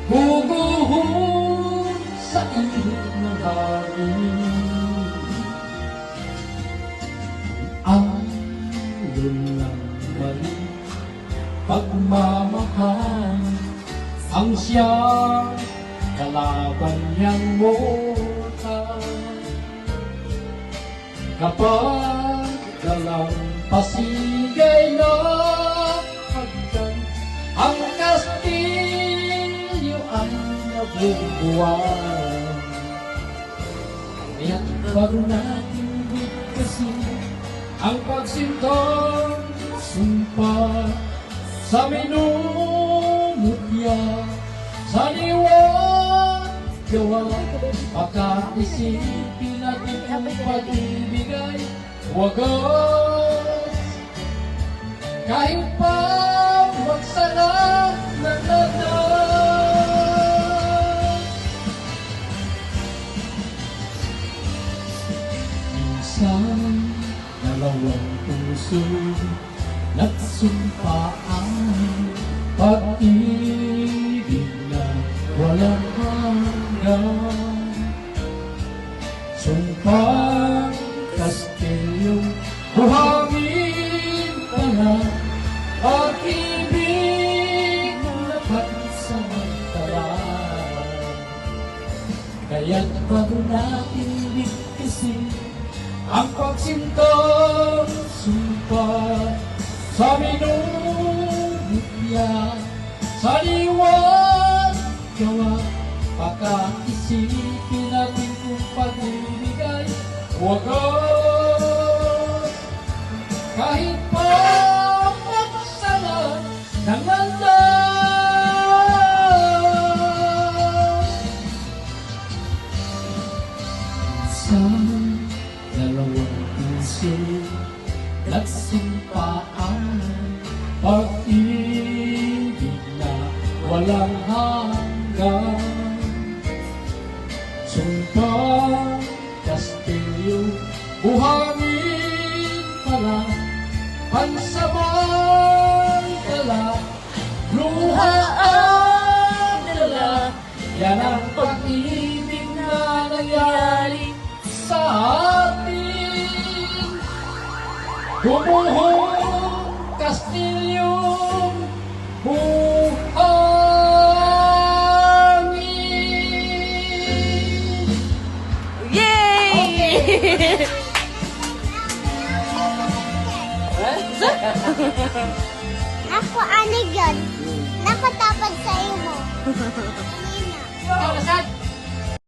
Guguhon sa init ng hangin. Ang lulang mali, pagmamahal, ang siyang kalaban niyang mukha. Kapag dalang pasigay na hagdan, ang kastilyo ay nabubuwan. Kaya't bago natin bigkasin ang pagsintong sumpa sa minumutya, sa liwan gawa, pagkaisipin natin ang pag-ibig ay wagas. Kahit pa magsarap ng lahat, minsan dalawang puso nagsumpaan, pag-ibig na walang hanggan. Sumpang kastilyo, buhangin pala, pag-ibig na pansamantala. Kaya't bago natin bigkasin ang pagsintong sumpa sa minumutya, sa liwan gawa, pagkaisipin natin kung pag-ibig ay wagas. Kahit pa magsala ng landas, sa dalawang puso nagsumpaan, pag-ibig na walang hanggan. Sumpang kastilyo, buhangin pala, pansamantala, luha ang dala. Yan ang pag-ibig na nangyari sa atin. Gumuhong kastilyong buhangin. Yay! Ako, ano yun? Nakatapat sa iyo mo.